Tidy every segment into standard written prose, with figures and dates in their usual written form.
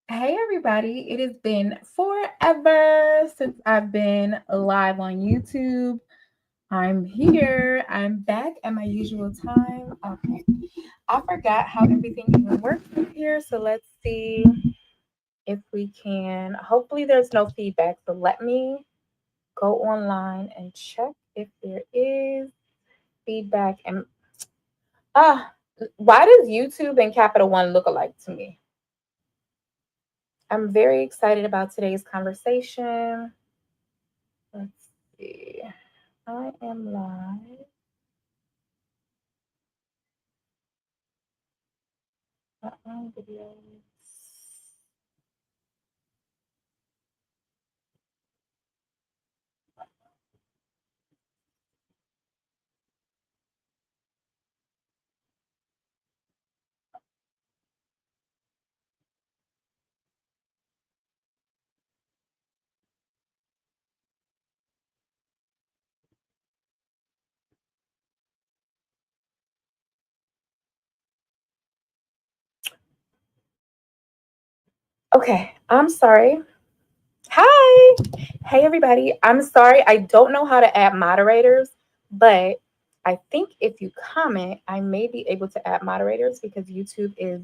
Hey everybody, it has been forever since I've been live on YouTube. I'm here. I'm back at my usual time. Okay. I forgot how everything even works from here. So let's see if we can. Hopefully, there's no feedback. So let me go online and check if there is feedback. And ah, why does YouTube and Capital One look alike to me? I'm very excited about today's conversation. Let's see. I am live. Videos. Okay, I'm sorry. Hi. Hey, everybody. I'm sorry. I don't know how to add moderators, but I think if you comment, I may be able to add moderators because YouTube is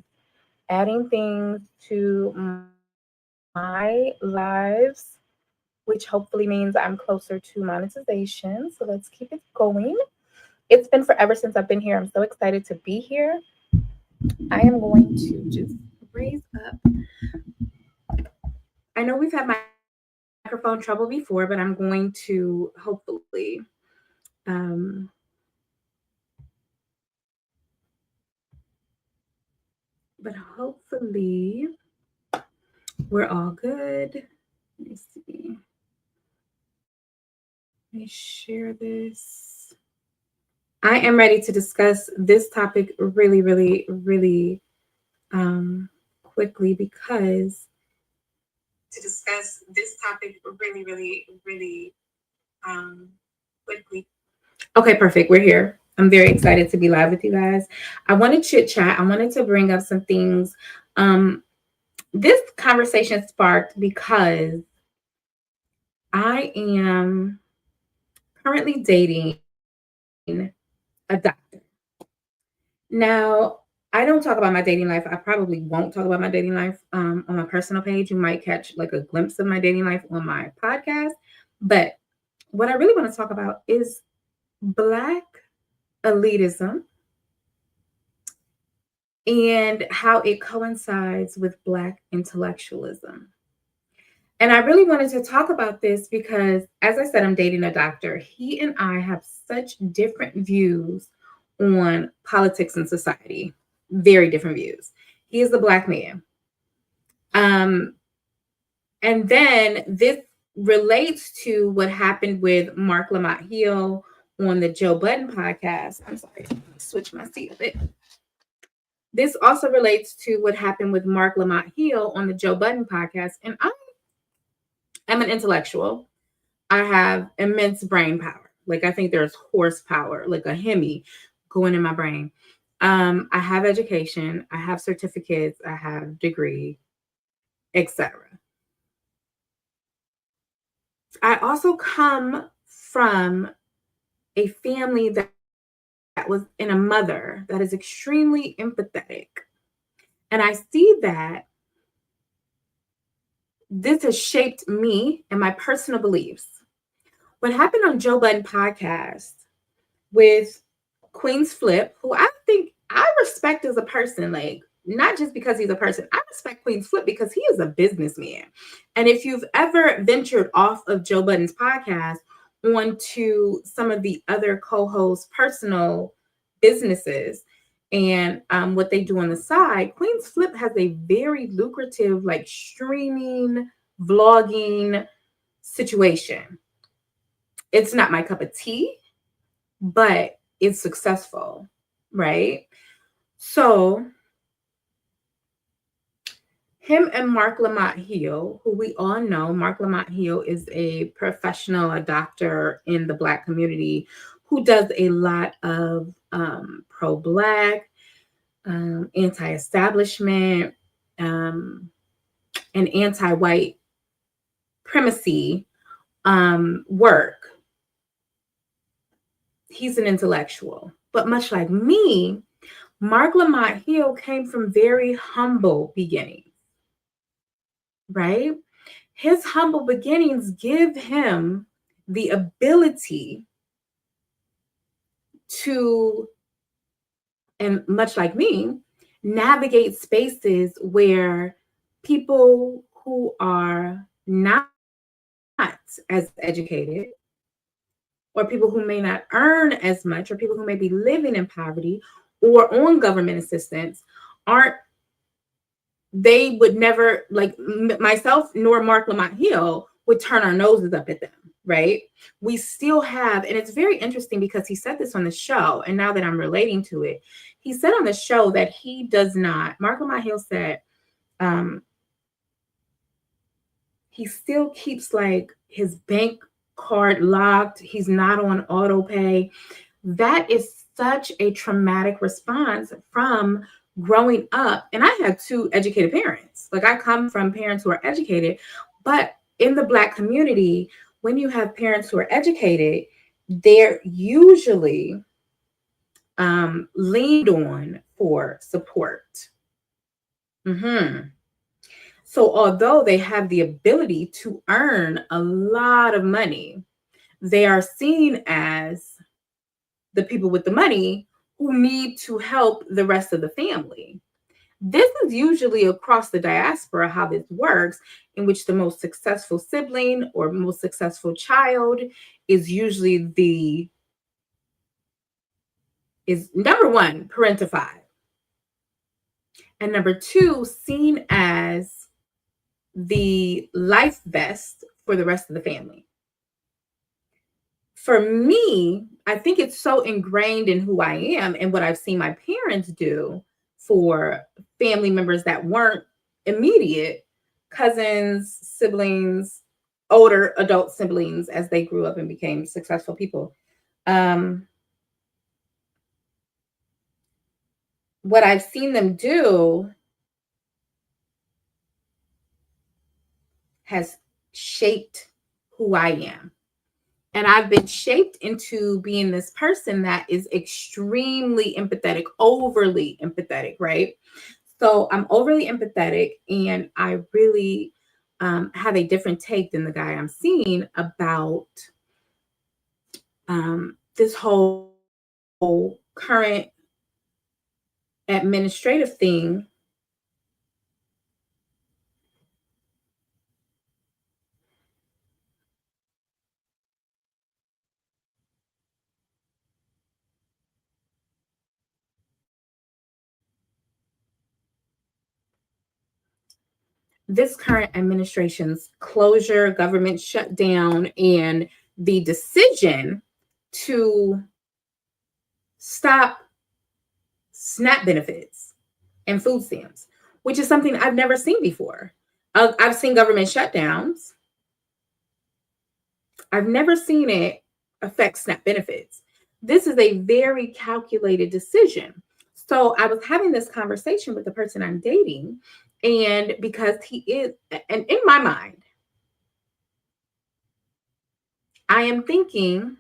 adding things to my lives, which hopefully means I'm closer to monetization. So let's keep it going. It's been forever since I've been here. I'm so excited to be here. I am going to just raise up. I know we've had microphone trouble before, but I'm going to hopefully but hopefully we're all good. Let me see. Let me share this. I am ready to discuss this topic really quickly because quickly. Okay, perfect. We're here. I'm very excited to be live with you guys. I want to chit chat. I wanted to bring up some things. This conversation sparked because I am currently dating a doctor. Now, I don't talk about my dating life. I probably won't talk about my dating life on my personal page. You might catch like a glimpse of my dating life on my podcast. But what I really want to talk about is Black elitism and how it coincides with Black intellectualism. And I really wanted to talk about this because, as I said, I'm dating a doctor. He and I have such different views on politics and society, very different views. He is a Black man. Um, and then this relates to what happened with Mark Lamont Hill on the Joe Budden podcast. I'm sorry, switch my seat a bit. This also relates to what happened with Mark Lamont Hill on the Joe Budden podcast. And I'm an intellectual. I have immense brain power. Like I think there's horsepower, like a Hemi going in my brain. I have education, I have certificates, I have degree, etc. I also come from a family that was in a mother that is extremely empathetic. And I see that this has shaped me and my personal beliefs. What happened on Joe Budden podcast with Queen's Flip, who I think I respect as a person, like not just because he's a person, I respect Queen's Flip because he is a businessman. And if you've ever ventured off of Joe Budden's podcast onto some of the other co-hosts' personal businesses and what they do on the side, Queen's Flip has a very lucrative, like streaming, vlogging situation. It's not my cup of tea, but it's successful, right? So him and Mark Lamont Hill, who we all know, Mark Lamont Hill is a professional, a doctor in the Black community who does a lot of pro-Black, anti-establishment, and anti-white primacy work. He's an intellectual. But much like me, Mark Lamont Hill came from very humble beginnings, right? His humble beginnings give him the ability to, and much like me, navigate spaces where people who are not as educated, or people who may not earn as much, or people who may be living in poverty or on government assistance aren't, they would never, like myself nor Mark Lamont Hill, would turn our noses up at them, right? We still have, and it's very interesting because he said this on the show, and now that I'm relating to it, he said on the show that he does not, Mark Lamont Hill said, he still keeps like his bank card locked. He's not on auto pay. That is such a traumatic response from growing up. And I have two educated parents. Like I come from parents who are educated, but in the Black community, when you have parents who are educated, they're usually leaned on for support. So although they have the ability to earn a lot of money, they are seen as the people with the money who need to help the rest of the family. This is usually across the diaspora how this works, in which the most successful sibling or most successful child is usually is number one, parentified, and number two, seen as the life vest for the rest of the family. For me, I think it's so ingrained in who I am and what I've seen my parents do for family members that weren't immediate, cousins, siblings, older adult siblings as they grew up and became successful people. What I've seen them do has shaped who I am. And I've been shaped into being this person that is extremely empathetic, overly empathetic, right? So I'm overly empathetic, and I really have a different take than the guy I'm seeing about this whole current administrative thing. This current administration's closure, government shutdown, and the decision to stop SNAP benefits and food stamps, which is something I've never seen before. I've seen government shutdowns. I've never seen it affect SNAP benefits. This is a very calculated decision. So I was having this conversation with the person I'm dating, and because he is, and in my mind, I am thinking,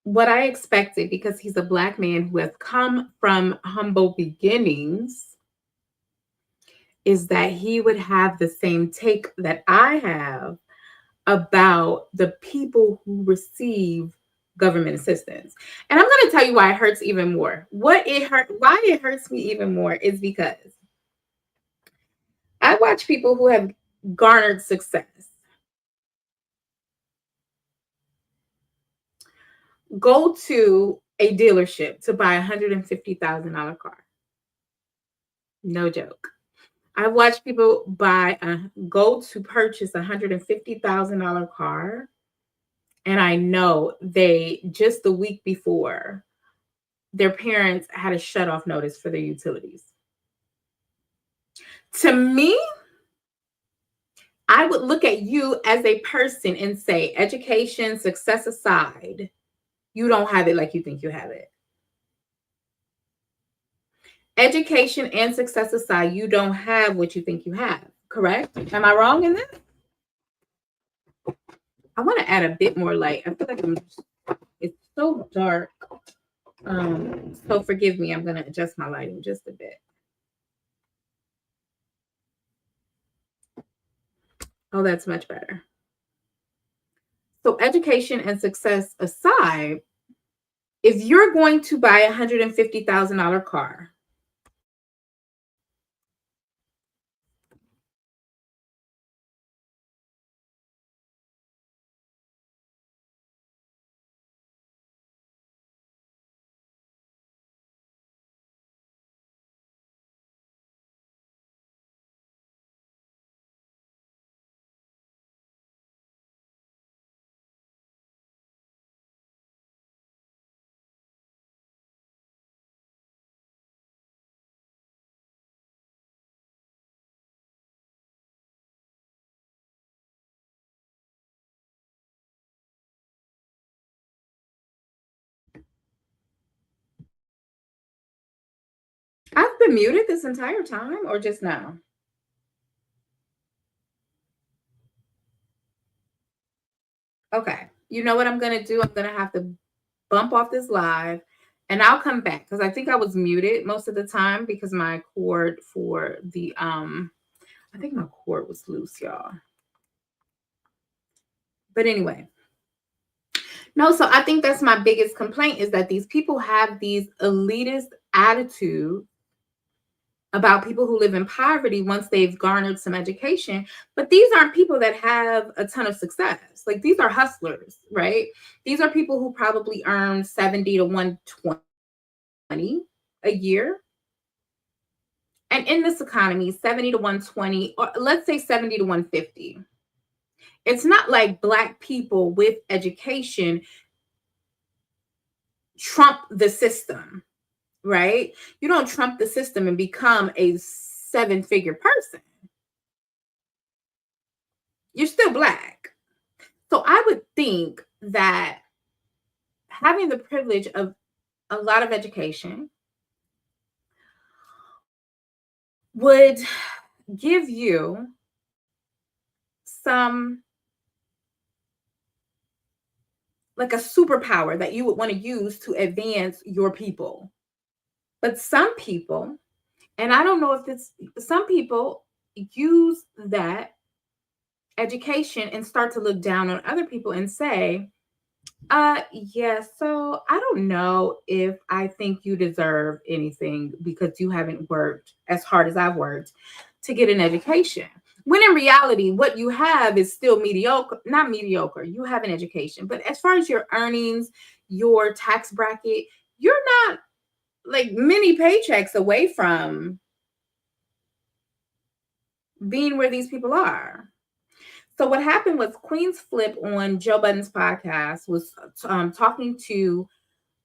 what I expected, because he's a Black man who has come from humble beginnings, is that he would have the same take that I have about the people who receive government assistance. And I'm going to tell you why it hurts even more. Why it hurts me even more is because I watch people who have garnered success go to a dealership to buy a $150,000 car. No joke. I've watched people go to purchase $150,000 car, and I know they just the week before their parents had a shut off notice for their utilities. To me, I would look at you as a person and say, education, success aside, you don't have it like you think you have it. Education and success aside, you don't have what you think you have. Correct? Am I wrong in this? I want to add a bit more light. I feel like it's so dark. So forgive me. I'm going to adjust my lighting just a bit. Oh, that's much better. So education and success aside, if you're going to buy a $150,000 car, I've been muted this entire time or just now? Okay. You know what I'm going to do? I'm going to have to bump off this live and I'll come back because I think I was muted most of the time because my cord for the I think my cord was loose, y'all. But anyway, no, so I think that's my biggest complaint is that these people have these elitist attitudes about people who live in poverty once they've garnered some education. But these aren't people that have a ton of success. Like these are hustlers, right? These are people who probably earn 70 to 120 a year. And in this economy, 70 to 120, or let's say 70 to 150. It's not like Black people with education trump the system, right? You don't trump the system and become a 7-figure person. You're still Black. So I would think that having the privilege of a lot of education would give you some, like a superpower that you would want to use to advance your people. But some people, and I don't know if it's some people use that education and start to look down on other people and say, yeah, so I don't know if I think you deserve anything because you haven't worked as hard as I've worked to get an education. When in reality, what you have is still mediocre, not mediocre. You have an education, but as far as your earnings, your tax bracket, you're not like many paychecks away from being where these people are. So what happened was Queen's Flip on Joe Budden's podcast was talking to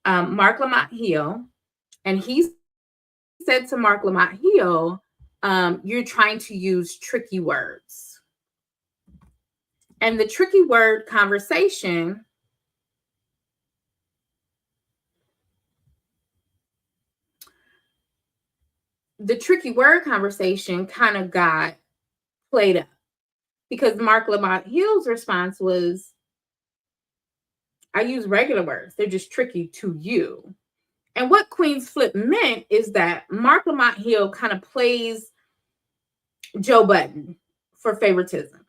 Mark Lamont Hill, and he said to Mark Lamont Hill, you're trying to use tricky words. And the tricky word conversation kind of got played up because Mark Lamont Hill's response was, I use regular words. They're just tricky to you. And what Queen's Flip meant is that Mark Lamont Hill kind of plays Joe Budden for favoritism.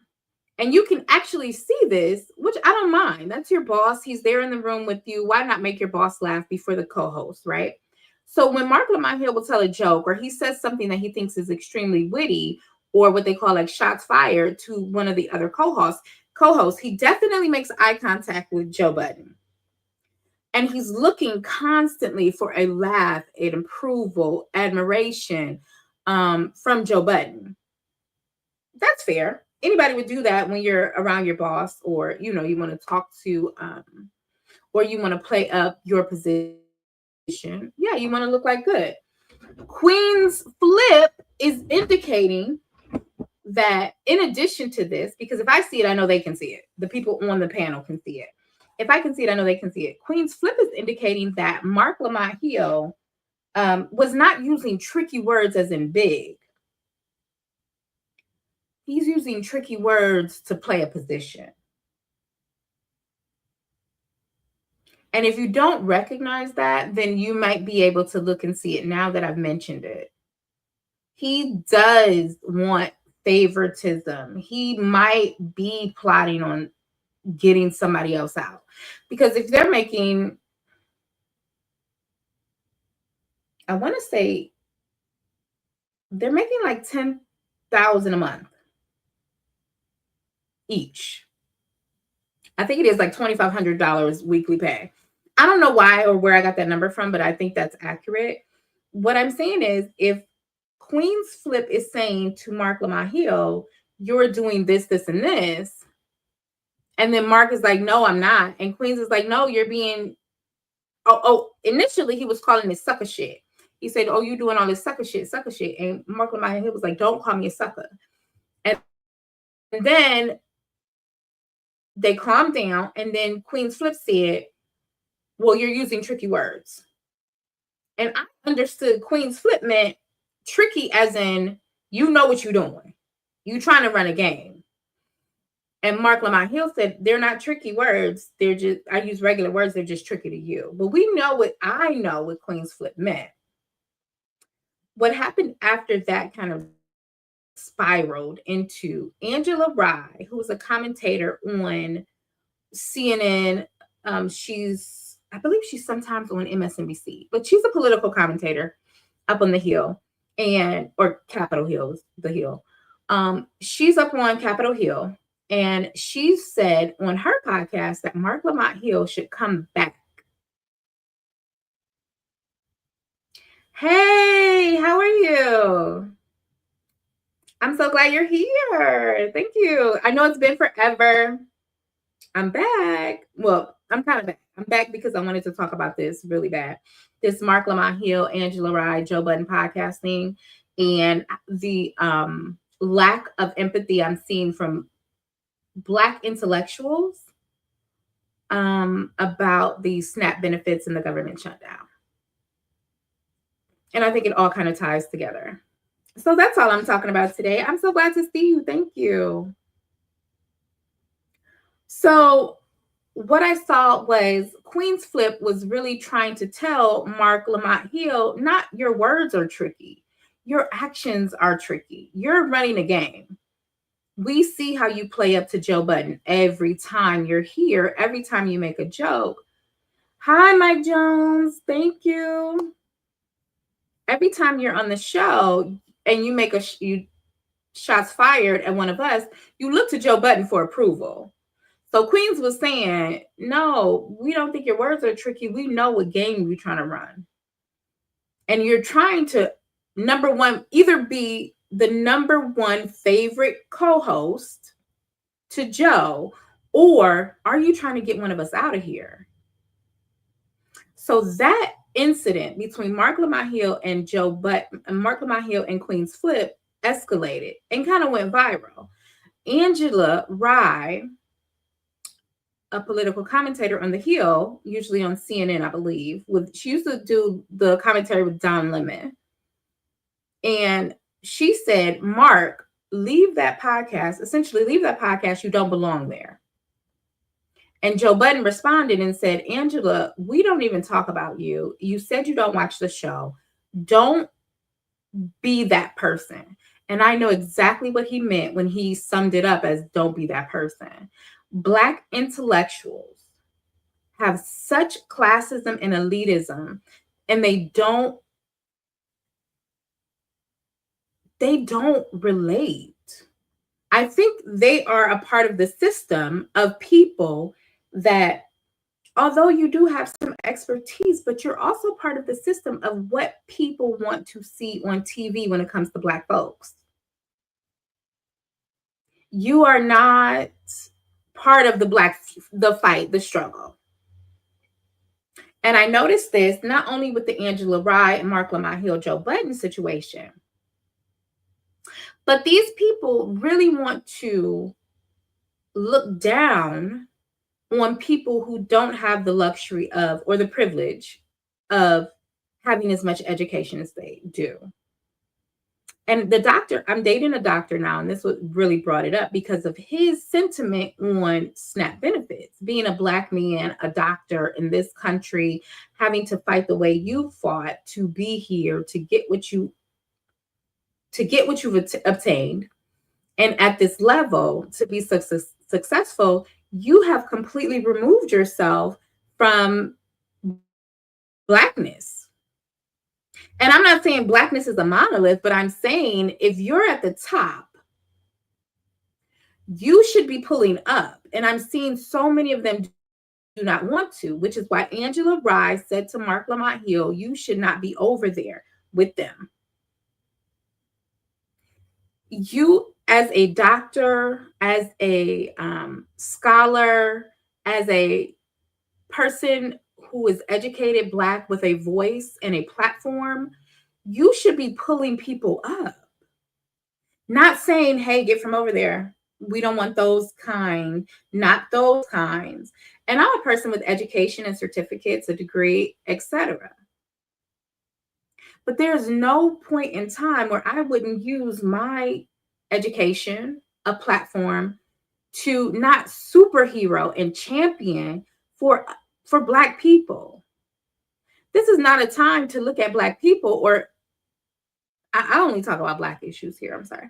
And you can actually see this, which I don't mind. That's your boss. He's there in the room with you. Why not make your boss laugh before the co-host, right? So when Mark Lamont Hill will tell a joke or he says something that he thinks is extremely witty or what they call like shots fired to one of the other co-hosts, he definitely makes eye contact with Joe Budden. And he's looking constantly for a laugh, an approval, admiration from Joe Budden. That's fair. Anybody would do that when you're around your boss, or you want to talk to, or you want to play up your position. Yeah, you want to look like good. Queen's flip is indicating that, in addition to this, because if I see it, I know they can see it. The people on the panel can see it. If I can see it, I know they can see it. Queen's flip is indicating that Mark Lamont Hill was not using tricky words as in big. He's using tricky words to play a position. And if you don't recognize that, then you might be able to look and see it now that I've mentioned it. He does want favoritism. He might be plotting on getting somebody else out. Because if they're making, I want to say they're making like 10,000 a month each. I think it is like $2,500 weekly pay. I don't know why or where I got that number from, but I think that's accurate. What I'm saying is, if Queen's flip is saying to Mark Lamont Hill, you're doing this, this, and this, and then Mark is like, no, I'm not. And Queens is like, no, you're being, initially he was calling it sucker shit. He said, oh, you doing all this sucker shit. And Mark Lamont Hill was like, don't call me a sucker. And then they calmed down, and then Queen's flip said, well, you're using tricky words. And I understood Queen's flip meant tricky as in, you know what you're doing. You trying to run a game. And Mark Lamont Hill said, they're not tricky words. They're just, I use regular words. They're just tricky to you. But I know what Queen's flip meant. What happened after that kind of spiraled into Angela Rye, who was a commentator on CNN. I believe she's sometimes on MSNBC, but she's a political commentator up on the Hill, or Capitol Hill, the Hill. She's up on Capitol Hill, and she said on her podcast that Mark Lamont Hill should come back. Hey, how are you? I'm so glad you're here. Thank you. I know it's been forever. I'm back. Well, I'm kind of back. I'm back because I wanted to talk about this really bad. This Mark Lamont Hill, Angela Rye, Joe Budden podcast thing, and the lack of empathy I'm seeing from Black intellectuals about the SNAP benefits and the government shutdown. And I think it all kind of ties together. So that's all I'm talking about today. I'm so glad to see you. Thank you. So what I saw was Queen's flip was really trying to tell Mark Lamont Hill, not your words are tricky. Your actions are tricky. You're running a game. We see how you play up to Joe Budden every time you're here, every time you make a joke. Hi, Mike Jones. Thank you. Every time you're on the show and you make you shots fired at one of us, you look to Joe Budden for approval. So Queens was saying, no, we don't think your words are tricky. We know what game you're trying to run. And you're trying to, number one, either be the number one favorite co-host to Joe, or are you trying to get one of us out of here? So that incident between Mark Lamont Hill and Joe Budden, Mark Lamont Hill and Queen's flip escalated and kind of went viral. Angela Rye, a political commentator on the Hill, usually on CNN, I believe. She used to do the commentary with Don Lemon. And she said, Mark, leave that podcast. Essentially, leave that podcast. You don't belong there. And Joe Budden responded and said, Angela, we don't even talk about you. You said you don't watch the show. Don't be that person. And I know exactly what he meant when he summed it up as don't be that person. Black intellectuals have such classism and elitism, and they don't relate. I think they are a part of the system of people that, although you do have some expertise, but you're also part of the system of what people want to see on TV when it comes to Black folks. You are not part of the fight, the struggle. And I noticed this not only with the Angela Rye and Mark Lamont Hill, Joe Budden situation, but these people really want to look down on people who don't have the luxury of or the privilege of having as much education as they do. And the doctor, I'm dating a doctor now, and this what really brought it up because of his sentiment on SNAP benefits. Being a Black man, a doctor in this country, having to fight the way you fought to be here to get what you've obtained, and at this level to be successful, you have completely removed yourself from Blackness. And I'm not saying Blackness is a monolith, but I'm saying if you're at the top, you should be pulling up. And I'm seeing so many of them do not want to, which is why Angela Rye said to Mark Lamont Hill, you should not be over there with them. You, as a doctor, as a scholar, as a person who is educated, Black, with a voice and a platform, you should be pulling people up. Not saying, hey, get from over there. We don't want those kind, not those kinds. And I'm a person with education and certificates, a degree, etc. But there's no point in time where I wouldn't use my education, a platform, to not superhero and champion for Black people. This is not a time to look at Black people, or I only talk about Black issues here, I'm sorry.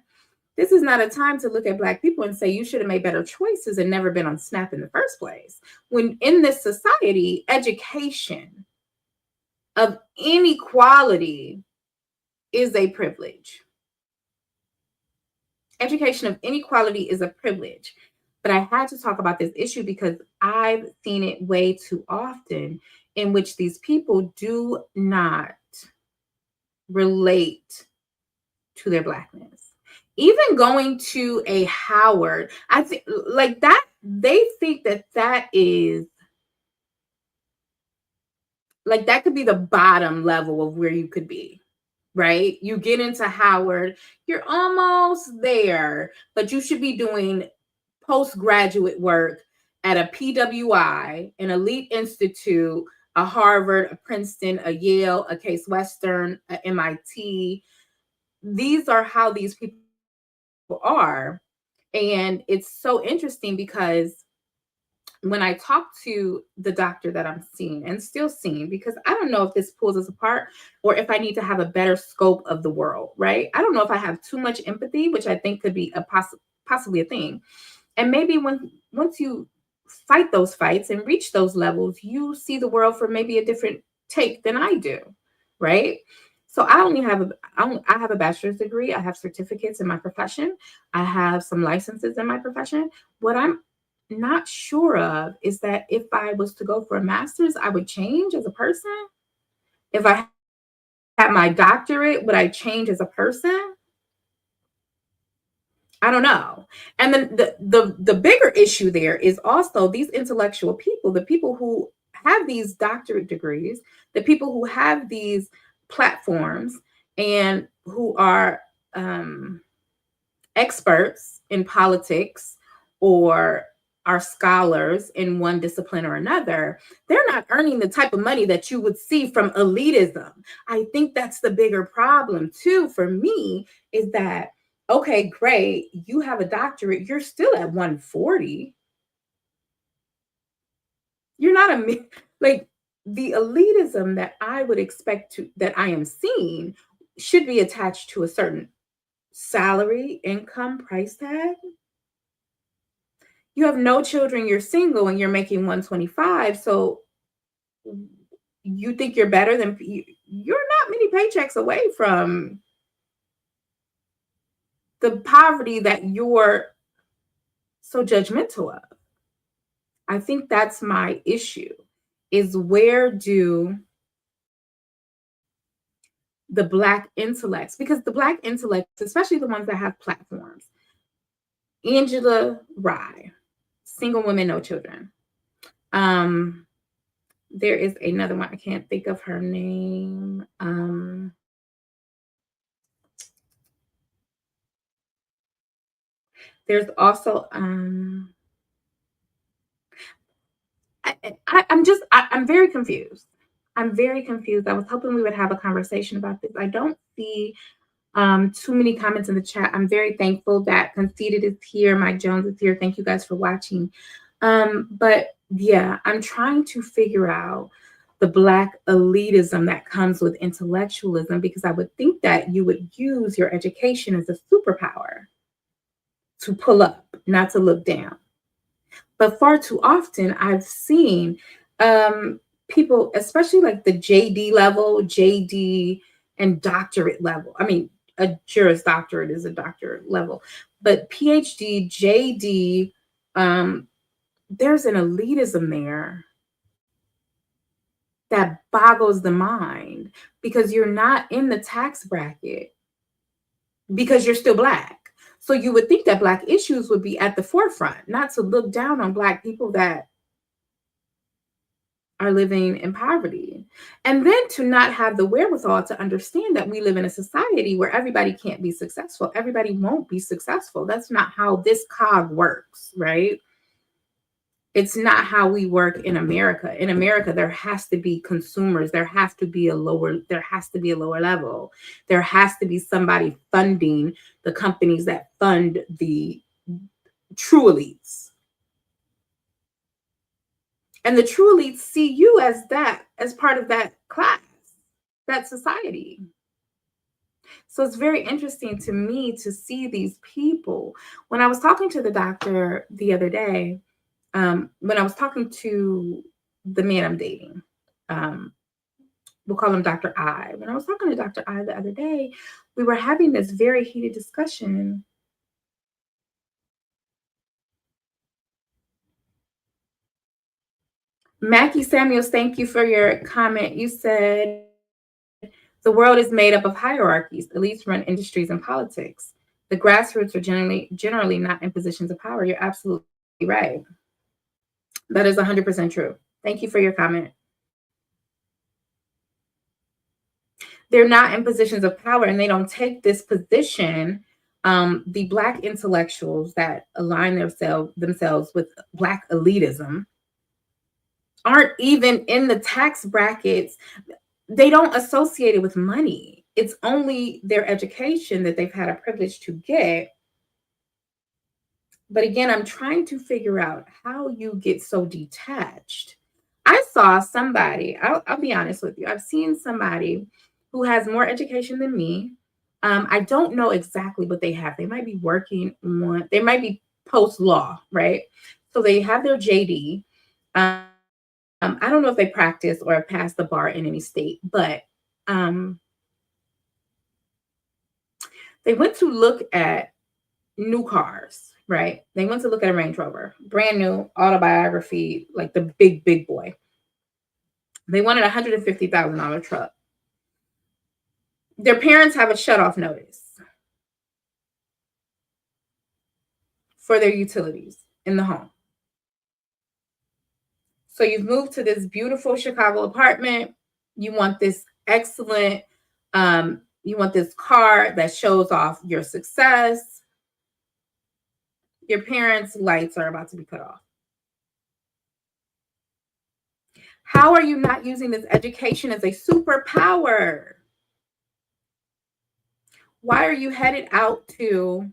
This is not a time to look at Black people and say you should have made better choices and never been on SNAP in the first place. When in this society, education of any quality is a privilege. Education of any quality is a privilege. But I had to talk about this issue because I've seen it way too often in which these people do not relate to their Blackness. Even going to a Howard, I think like that, they think that is like that could be the bottom level of where you could be, right? You get into Howard, you're almost there, but you should be doing postgraduate work at a PWI, an elite institute, a Harvard, a Princeton, a Yale, a Case Western, a MIT. These are how these people are. And it's so interesting because when I talk to the doctor that I'm seeing and still seeing, because I don't know if this pulls us apart or if I need to have a better scope of the world, right? I don't know if I have too much empathy, which I think could be possibly a thing. And maybe once you fight those fights and reach those levels, you see the world from maybe a different take than I do, right? So I have a bachelor's degree. I have certificates in my profession. I have some licenses in my profession. What I'm not sure of is that if I was to go for a master's, I would change as a person. If I had my doctorate, would I change as a person? I don't know. And then the bigger issue there is also these intellectual people, the people who have these doctorate degrees, the people who have these platforms and who are experts in politics or are scholars in one discipline or another, they're not earning the type of money that you would see from elitism. I think that's the bigger problem too for me, is that, okay, great, you have a doctorate, you're still at 140. You're not like the elitism that I would expect that I am seeing should be attached to a certain salary, income, price tag. You have no children, you're single, and you're making 125. So you think you're better than you're not many paychecks away from the poverty that you're so judgmental of. I think that's my issue, is where do the Black intellects, because the Black intellects, especially the ones that have platforms, Angela Rye, single woman, no children. Um, there is another one. I can't think of her name. There's also I'm very confused. I'm very confused. I was hoping we would have a conversation about this. I don't see too many comments in the chat. I'm very thankful that Conceited is here. Mike Jones is here. Thank you guys for watching. But yeah, I'm trying to figure out the Black elitism that comes with intellectualism, because I would think that you would use your education as a superpower to pull up, not to look down. But far too often, I've seen people, especially like the JD level, JD and doctorate level. I mean, a Juris Doctorate is a doctorate level, but PhD, JD, there's an elitism there that boggles the mind, because you're not in the tax bracket because you're still Black. So you would think that Black issues would be at the forefront, not to look down on Black people that are living in poverty. And then to not have the wherewithal to understand that we live in a society where everybody can't be successful. Everybody won't be successful. That's not how this cog works, right? It's not how we work in America. In America, there has to be consumers. There has to be a lower level. There has to be somebody funding the companies that fund the true elites. And the true elites see you as part of that class, that society. So it's very interesting to me to see these people. When I was talking to the doctor the other day, when I was talking to the man I'm dating, we'll call him Dr. I. When I was talking to Dr. I the other day, we were having this very heated discussion. Mackie Samuels, thank you for your comment. You said the world is made up of hierarchies. Elites run industries and politics. The grassroots are generally not in positions of power. You're absolutely right. That is 100% true. Thank you for your comment. They're not in positions of power, and they don't take this position. The Black intellectuals that align themselves with Black elitism aren't even in the tax brackets. They don't associate it with money. It's only their education that they've had a privilege to get. But again, I'm trying to figure out how you get so detached. I saw somebody, I'll be honest with you, I've seen somebody who has more education than me. I don't know exactly what they have. They might be working on, they might be post law, right? So they have their JD. I don't know if they practice or have passed the bar in any state, but they went to look at new cars, right? They went to look at a Range Rover, brand new autobiography, like the big boy. They wanted a $150,000 truck. Their parents have a shutoff notice for their utilities in the home. So you've moved to this beautiful Chicago apartment. You want this excellent, you want this car that shows off your success. Your parents' lights are about to be cut off. How are you not using this education as a superpower? Why are you headed out to,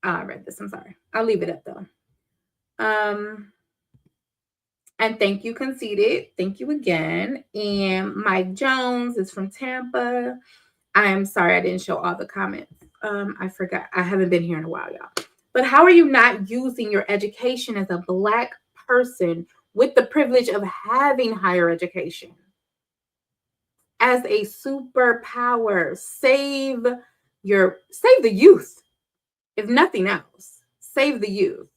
I read this, I'm sorry. I'll leave it up though. And thank you, Conceited. Thank you again. And Mike Jones is from Tampa. I'm sorry I didn't show all the comments. I forgot. I haven't been here in a while, y'all. But how are you not using your education as a Black person with the privilege of having higher education as a superpower? Save the youth, if nothing else. Save the youth.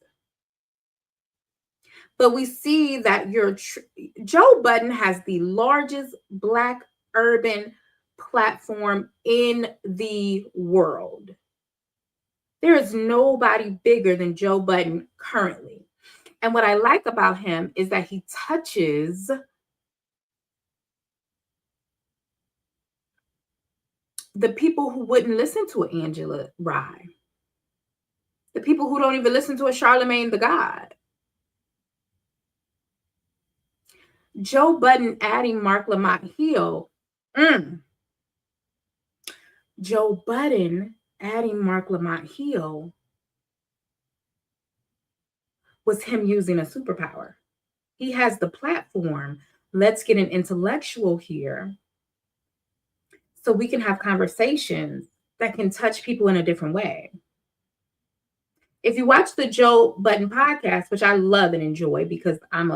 But we see that Joe Budden has the largest Black urban platform in the world. There is nobody bigger than Joe Budden currently. And what I like about him is that he touches the people who wouldn't listen to Angela Rye, the people who don't even listen to a Charlemagne the God. Joe Budden adding Mark Lamont Hill. Joe Budden adding Mark Lamont Hill was him using a superpower. He has the platform. Let's get an intellectual here so we can have conversations that can touch people in a different way. If you watch the Joe Budden podcast, which I love and enjoy because I'm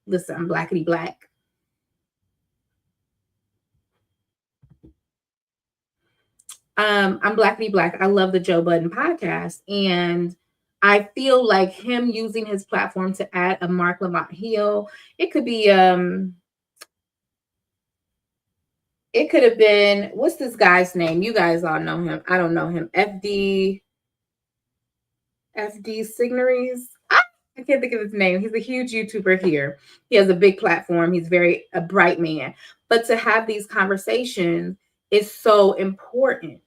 blackity black. I'm blackity black. I love the Joe Budden podcast. And I feel like him using his platform to add a Mark Lamont Hill, it could be it could have been, what's this guy's name? You guys all know him. I don't know him. FD Signaries. I can't think of his name. He's a huge YouTuber here. He has a big platform. He's a bright man. But to have these conversations is so important.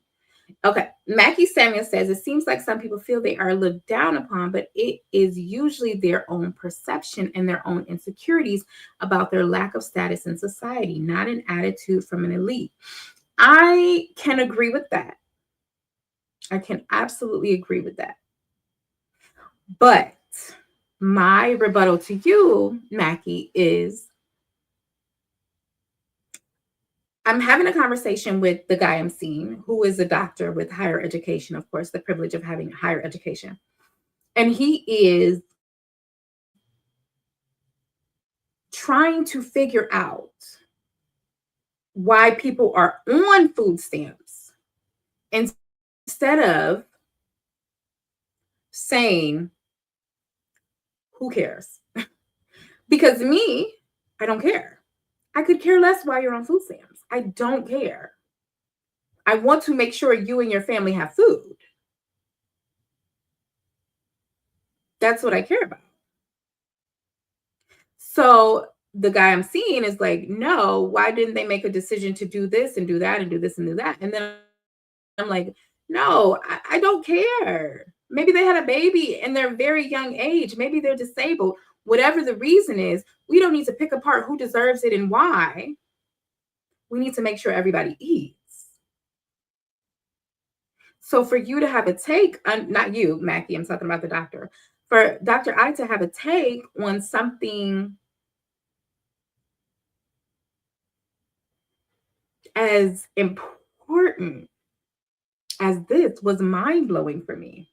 Okay. Mackie Samuel says, it seems like some people feel they are looked down upon, but it is usually their own perception and their own insecurities about their lack of status in society, not an attitude from an elite. I can agree with that. I can absolutely agree with that. But my rebuttal to you, Mackie, is I'm having a conversation with the guy I'm seeing, who is a doctor with higher education, of course, the privilege of having higher education. And he is trying to figure out why people are on food stamps instead of saying, who cares? Because me, I don't care. I could care less why you're on food stamps. I don't care. I want to make sure you and your family have food. That's what I care about. So the guy I'm seeing is like, no, why didn't they make a decision to do this and do that and do this and do that? And then I'm like, no, I don't care. Maybe they had a baby in their very young age. Maybe they're disabled. Whatever the reason is, we don't need to pick apart who deserves it and why. We need to make sure everybody eats. So for you to have a take, not you, Mackie, I'm talking about the doctor. For Dr. I to have a take on something as important as this was mind-blowing for me.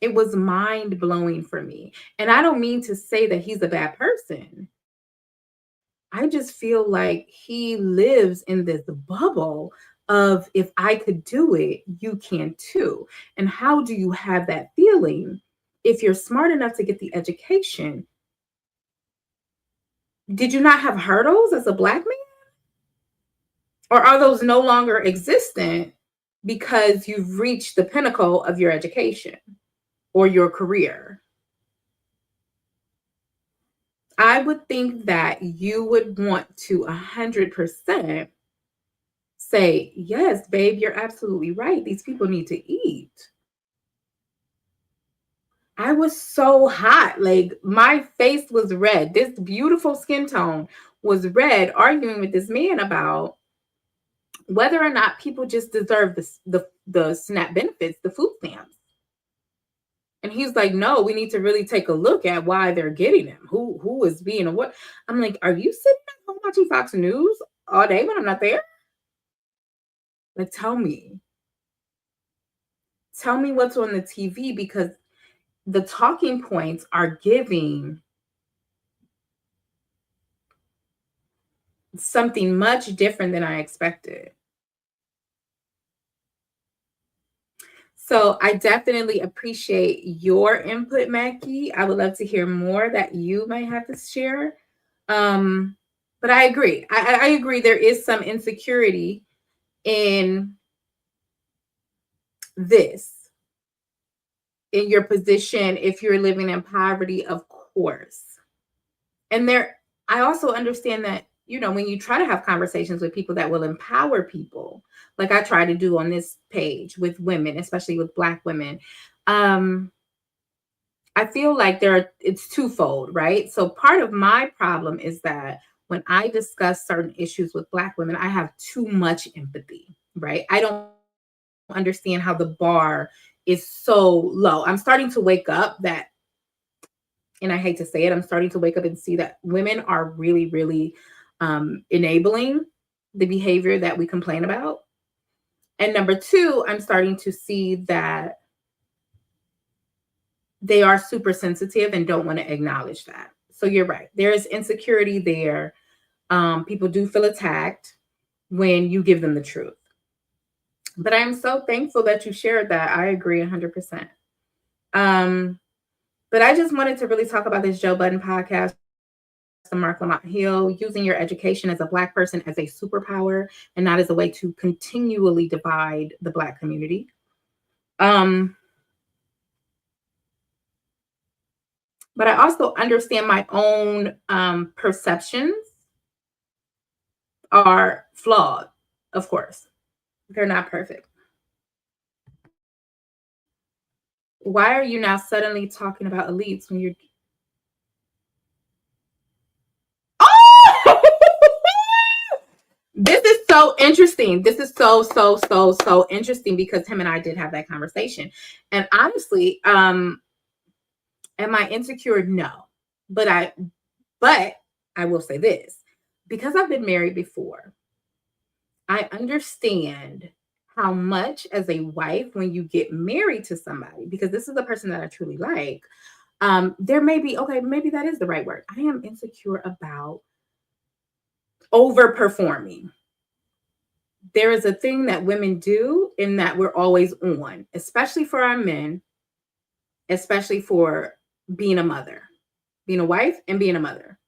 It was mind-blowing for me. And I don't mean to say that he's a bad person. I just feel like he lives in this bubble of, if I could do it, you can too. And how do you have that feeling if you're smart enough to get the education? Did you not have hurdles as a Black man? Or are those no longer existent because you've reached the pinnacle of your education or your career? I would think that you would want to 100% say, yes, babe, you're absolutely right. These people need to eat. I was so hot. Like, my face was red. This beautiful skin tone was red, arguing with this man about whether or not people just deserve the SNAP benefits, the food stamps. And he's like, no, we need to really take a look at why they're getting them. Who is being a what? I'm like, are you sitting at home watching Fox News all day when I'm not there? Like, tell me. Tell me what's on the TV, because the talking points are giving something much different than I expected. So I definitely appreciate your input, Mackie. I would love to hear more that you might have to share. But I agree. I agree there is some insecurity in this. in your position if you're living in poverty, of course. And I also understand that, when you try to have conversations with people that will empower people, like I try to do on this page with women, especially with Black women, I feel like it's twofold, right? So part of my problem is that when I discuss certain issues with Black women, I have too much empathy, right? I don't understand how the bar is so low. I'm starting to wake up that, and I hate to say it, I'm starting to wake up and see that women are really, really enabling the behavior that we complain about. And number two, I'm starting to see that they are super sensitive and don't want to acknowledge that. So you're right. There is insecurity there. People do feel attacked when you give them the truth. But I'm so thankful that you shared that. I agree 100%. But I just wanted to really talk about this Joe Budden podcast, the Mark Lamont Hill, using your education as a Black person as a superpower and not as a way to continually divide the Black community. But I also understand my own perceptions are flawed, of course. They're not perfect. Why are you now suddenly talking about elites when you're... Oh! This is so interesting. This is so interesting because him and I did have that conversation. And honestly, am I insecure? No. But I will say this. Because I've been married before, I understand how much as a wife, when you get married to somebody, because this is the person that I truly like, there may be, okay, maybe that is the right word. I am insecure about overperforming. There is a thing that women do in that we're always on, especially for our men, especially for being a mother, being a wife and being a mother.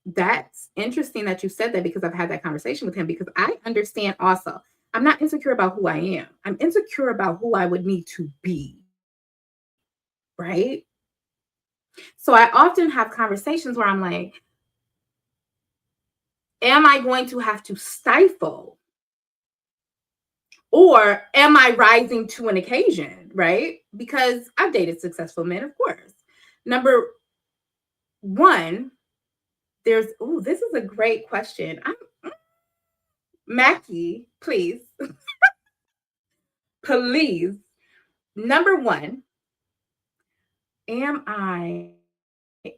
That's interesting that you said that because I've had that conversation with him because I understand also. I'm not insecure about who I am. I'm insecure about who I would need to be. Right. So I often have conversations where I'm like, am I going to have to stifle or am I rising to an occasion? Right. Because I've dated successful men, of course. Number one, this is a great question. Mackie, please, please. Number one, am I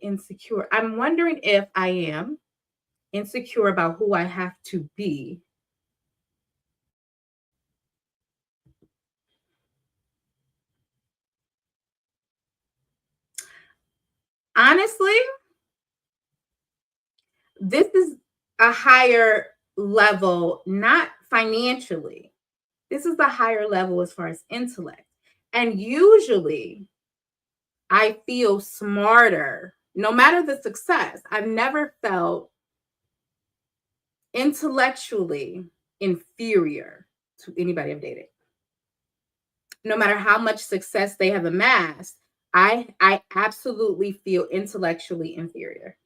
insecure? I'm wondering if I am insecure about who I have to be. Honestly, this is a higher level, not financially. This is a higher level as far as intellect. And usually I feel smarter, no matter the success. I've never felt intellectually inferior to anybody I've dated. No matter how much success they have amassed, I absolutely feel intellectually inferior.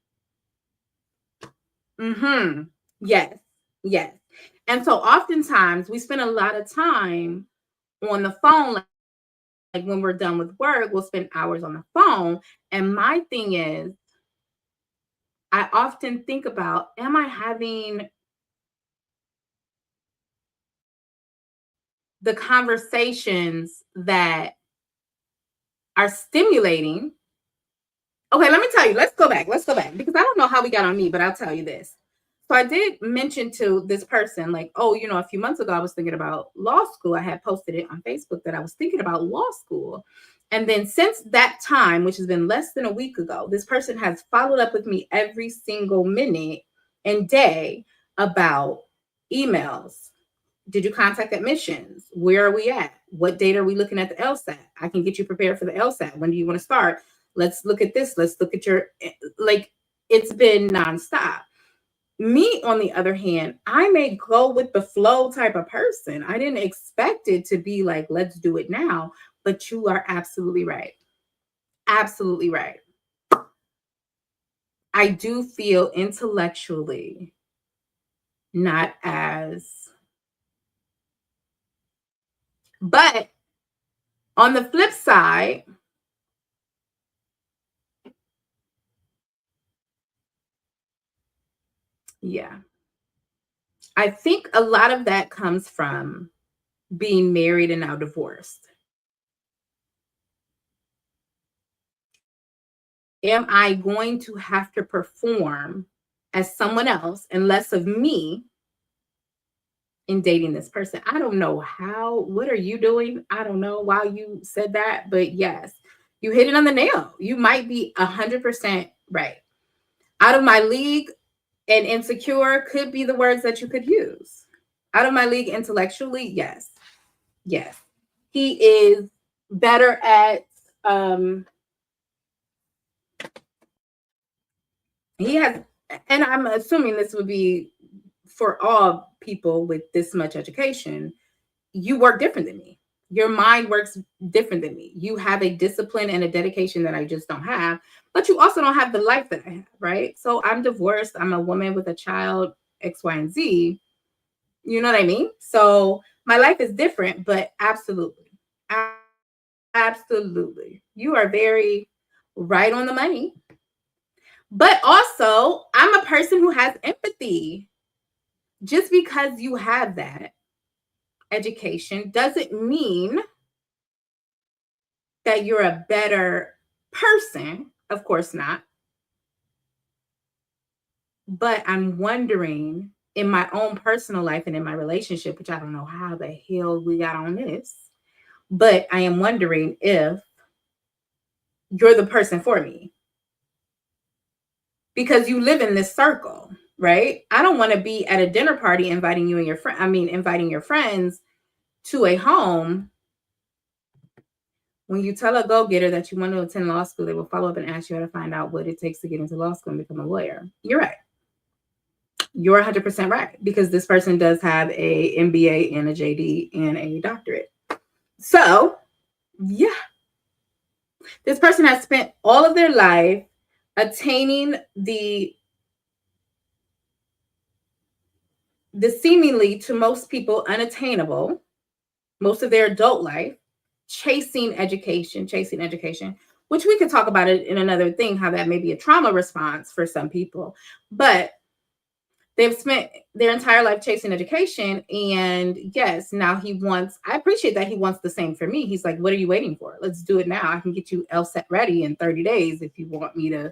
Yes, yes. And so oftentimes we spend a lot of time on the phone, like when we're done with work, we'll spend hours on the phone. And my thing is, I often think about, am I having the conversations that are stimulating? Okay, let me tell you, let's go back because I don't know how we got on me, but I'll tell you this. So I did mention to this person, like, oh, a few months ago, I was thinking about law school. I had posted it on Facebook that I was thinking about law school. And then since that time, which has been less than a week ago, this person has followed up with me every single minute and day about emails. Did you contact admissions? Where are we at? What date are we looking at the LSAT? I can get you prepared for the LSAT. When do you want to start? Let's look at this. Let's look at your, like, it's been nonstop. Me, on the other hand, I may go with the flow type of person. I didn't expect it to be like, let's do it now. But you are absolutely right. Absolutely right. I do feel intellectually not as, but on the flip side, yeah, I think a lot of that comes from being married and now divorced. Am I going to have to perform as someone else and less of me in dating this person? I don't know how, what are you doing? I don't know why you said that, but yes, you hit it on the nail. You might be 100% right. Out of my league and insecure could be the words that you could use. Out of my league intellectually, yes. Yes. He is better at he has, and I'm assuming this would be for all people with this much education, you work different than me. Your mind works different than me. You have a discipline and a dedication that I just don't have, but you also don't have the life that I have, right? So I'm divorced. I'm a woman with a child, X, Y, and Z. You know what I mean? So my life is different, but absolutely. Absolutely. You are very right on the money. But also, I'm a person who has empathy. Just because you have that education doesn't mean that you're a better person. Of course not. But I'm wondering in my own personal life and in my relationship, which I don't know how the hell we got on this, but I am wondering if you're the person for me because you live in this circle, right? I don't want to be at a dinner party inviting you and your friend, inviting your friends to a home. When you tell a go-getter that you want to attend law school, they will follow up and ask you how to find out what it takes to get into law school and become a lawyer. You're right. You're 100% right because this person does have a MBA and a JD and a doctorate. So, yeah, this person has spent all of their life attaining the seemingly to most people unattainable, most of their adult life, chasing education, which we could talk about it in another thing, how that may be a trauma response for some people. But they've spent their entire life chasing education. And yes, now he wants, I appreciate that he wants the same for me. He's like, what are you waiting for? Let's do it now. I can get you LSAT ready in 30 days. If you want me to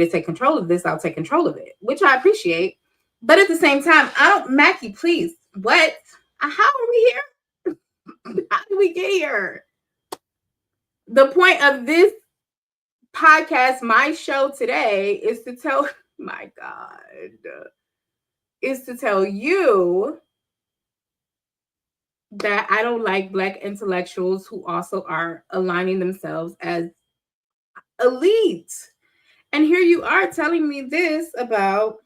take control of this, I'll take control of it, which I appreciate. But at the same time, Mackie, please, what? How are we here? How did we get here? The point of this podcast, my show today, is to tell, my God, is to tell you that I don't like Black intellectuals who also are aligning themselves as elite. And here you are telling me this about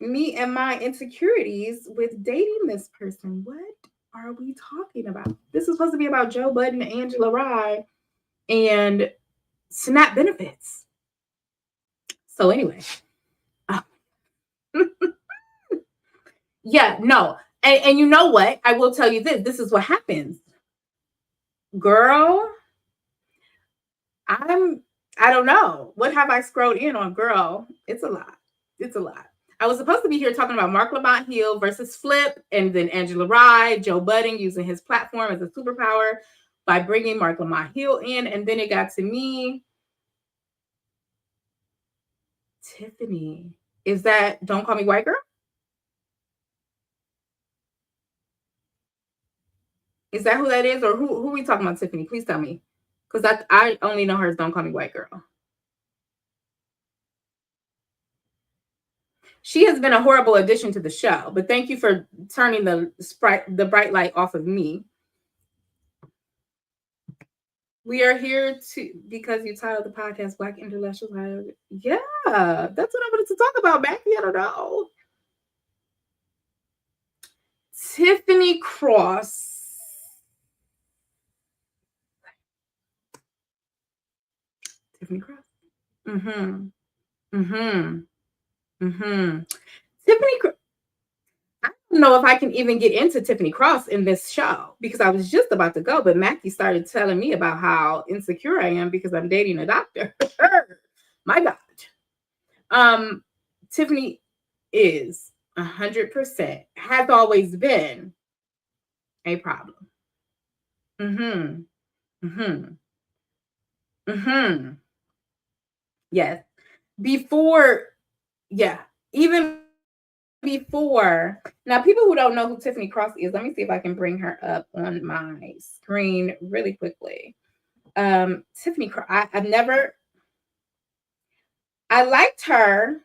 me and my insecurities with dating this person. What are we talking about? This is supposed to be about Joe Budden and Angela Rye and SNAP benefits. So anyway. Yeah, no. And you know what? I will tell you this. This is what happens. Girl, I don't know. What have I scrolled in on, girl? It's a lot. It's a lot. I was supposed to be here talking about Mark Lamont Hill versus Flip, and then Angela Rye, Joe Budden using his platform as a superpower by bringing Mark Lamont Hill in. And then it got to me. Tiffany. Is that Don't Call Me White Girl? Is that who that is? Or who are we talking about, Tiffany? Please tell me. Because I only know her as Don't Call Me White Girl. She has been a horrible addition to the show, but thank you for turning the bright light off of me. We are here because you titled the podcast Black Intellectuals. Yes. that's what I wanted to talk about, Mackie. I don't know. Tiffany Cross. Tiffany Cross. Mm-hmm. Mm-hmm. Mm-hmm. Tiffany I don't know if I can even get into Tiffany Cross in this show because I was just about to go, but Mackie started telling me about how insecure I am because I'm dating a doctor. My God. Um, Tiffany is 100% has always been a problem. Mm-hmm. Mm-hmm. Mm-hmm. Yes. Before, yeah, even before. Now, people who don't know who Tiffany Cross is, let me see if I can bring her up on my screen really quickly. Tiffany Cross, I've never, I liked her,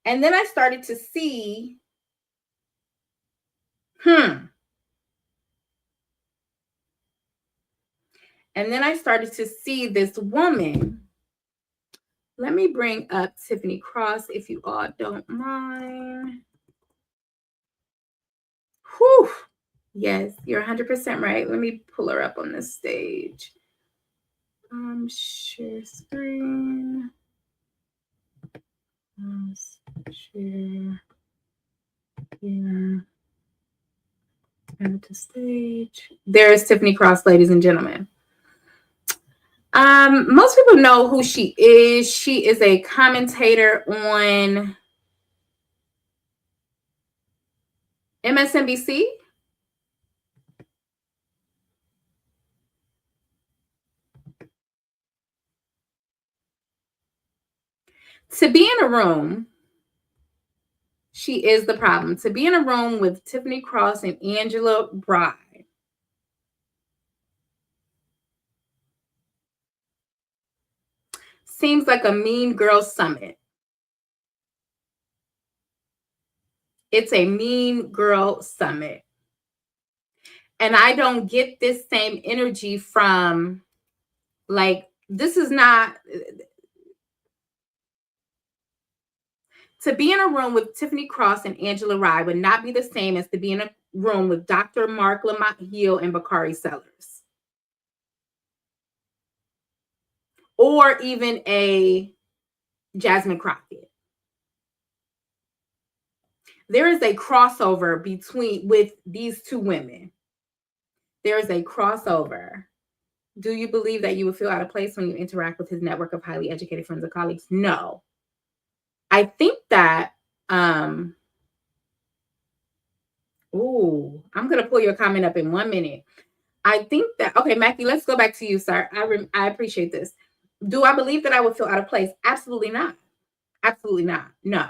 and then I started to see, hmm, and then I started to see this woman. Let me bring up Tiffany Cross if you all don't mind. Whew. Yes, you're 100% right. Let me pull her up on this stage. Share screen. Share. Yeah. Add to stage. There's Tiffany Cross, ladies and gentlemen. Most people know who she is. She is a commentator on MSNBC. To be in a room, she is the problem. To be in a room with Tiffany Cross and Angela Bride seems like a mean girl summit. It's a mean girl summit. And I don't get this same energy from, like, this is not, to be in a room with Tiffany Cross and Angela Rye would not be the same as to be in a room with Dr. Mark Lamont Hill and Bakari Sellers. Or even a Jasmine Crockett. There is a crossover between with these two women. There is a crossover. Do you believe that you would feel out of place when you interact with his network of highly educated friends or colleagues? No. I think that I'm gonna pull your comment up in 1 minute. I think that, okay, Mackie, let's go back to you, sir. I appreciate this. Do I believe that I would feel out of place? Absolutely not. Absolutely not. No.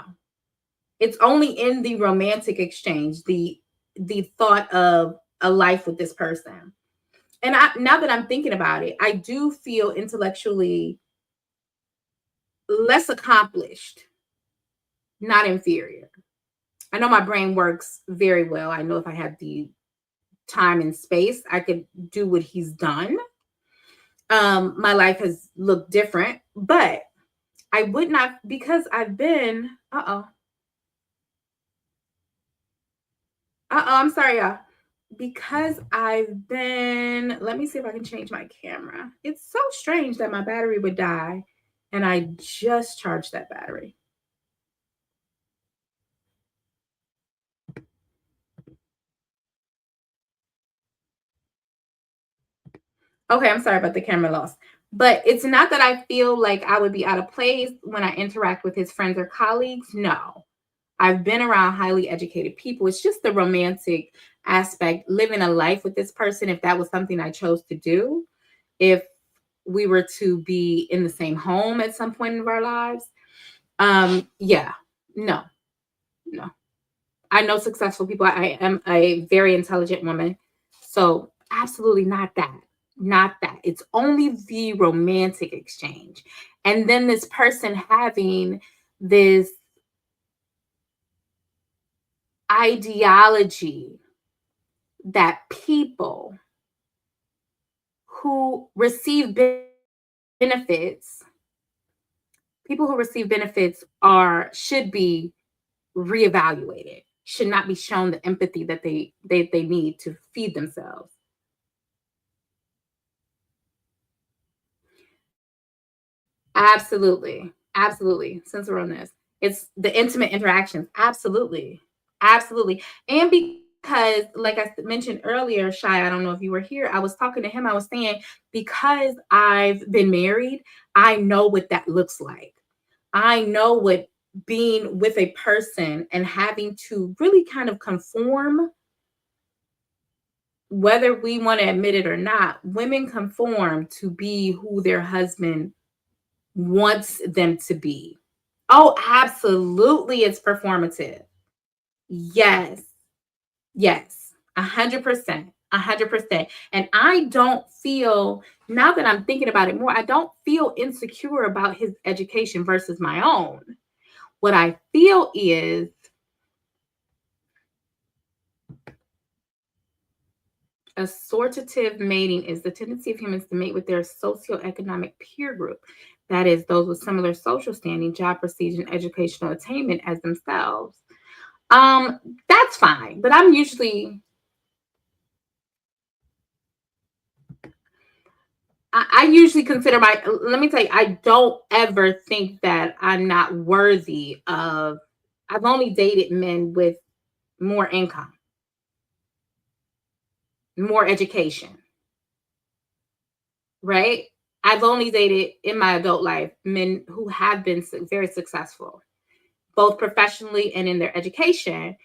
It's only in the romantic exchange, the thought of a life with this person. And now that I'm thinking about it, I do feel intellectually less accomplished, not inferior. I know my brain works very well. I know if I had the time and space, I could do what he's done. My life has looked different, but I would not, because I've been, I'm sorry, y'all. Because I've been, let me see if I can change my camera. It's so strange that my battery would die and I just charged that battery. Okay, I'm sorry about the camera loss. But it's not that I feel like I would be out of place when I interact with his friends or colleagues. No. I've been around highly educated people. It's just the romantic aspect, living a life with this person, if that was something I chose to do, if we were to be in the same home at some point of our lives. Yeah, no, no. I know successful people. I am a very intelligent woman. So absolutely not that. Not that. It's only the romantic exchange. And then this person having this ideology that people who receive benefits People who receive benefits should be reevaluated, should not be shown the empathy that they need to feed themselves. Absolutely. Absolutely. Since we're on this, it's the intimate interactions. Absolutely. Absolutely. And because, like I mentioned earlier, Shy, I don't know if you were here. I was talking to him. I was saying, because I've been married, I know what that looks like. I know what being with a person and having to really kind of conform, whether we want to admit it or not, women conform to be who their husband wants them to be. Oh, absolutely, it's performative. Yes, yes, 100%, 100%. And I don't feel, now that I'm thinking about it more, I don't feel insecure about his education versus my own. What I feel is assortative mating is the tendency of humans to mate with their socioeconomic peer group. That is, those with similar social standing, job prestige, and educational attainment as themselves. Um, that's fine, but I usually consider let me tell you, I don't ever think that I'm not worthy of, I've only dated men with more income, more education, right? I've only dated in my adult life men who have been very successful, both professionally and in their education.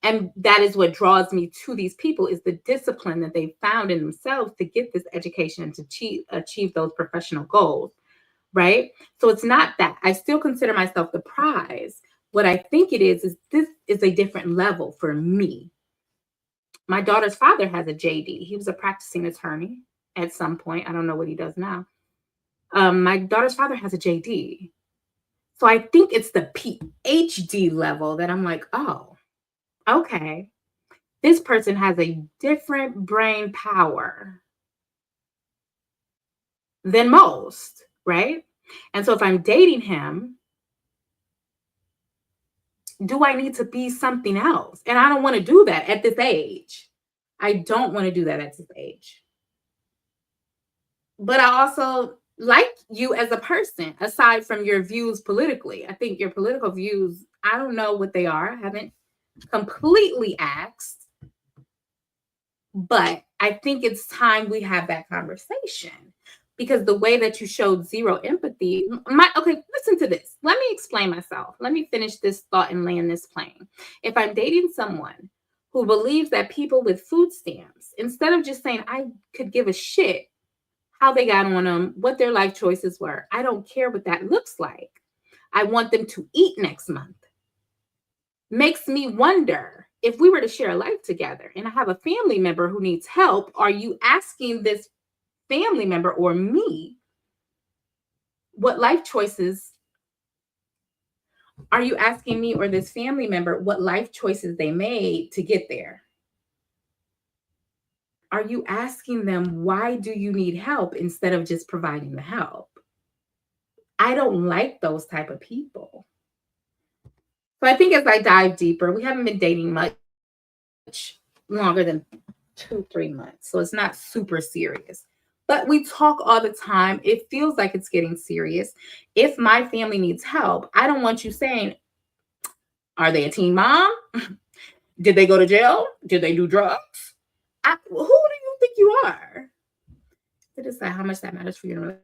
And that is what draws me to these people, is the discipline that they found in themselves to get this education and to achieve those professional goals, right? So it's not that. I still consider myself the prize. What I think it is this is a different level for me. My daughter's father has a JD. He was a practicing attorney at some point. I don't know what he does now. My daughter's father has a JD. So I think it's the PhD level that I'm like, oh, okay. This person has a different brain power than most, right? And so if I'm dating him, do I need to be something else? And I don't want to do that at this age. I don't want to do that at this age. But I also like you as a person, aside from your views politically. I think your political views, I don't know what they are. I haven't completely asked, but I think it's time we have that conversation, because the way that you showed zero empathy, okay, listen to this. Let me explain myself. Let me finish this thought and land this plane. If I'm dating someone who believes that people with food stamps, instead of just saying I could give a shit how they got on them, what their life choices were, I don't care what that looks like. I want them to eat next month. Makes me wonder, if we were to share a life together and I have a family member who needs help, are you asking this family member or me what life choices, are you asking me or this family member what life choices they made to get there? Are you asking them, why do you need help, instead of just providing the help? I don't like those type of people. So I think as I dive deeper, we haven't been dating much longer than 2, 3 months. So it's not super serious. But we talk all the time. It feels like it's getting serious. If my family needs help, I don't want you saying, are they a teen mom? Did they go to jail? Did they do drugs? Who do you think you are? To decide how much that matters for your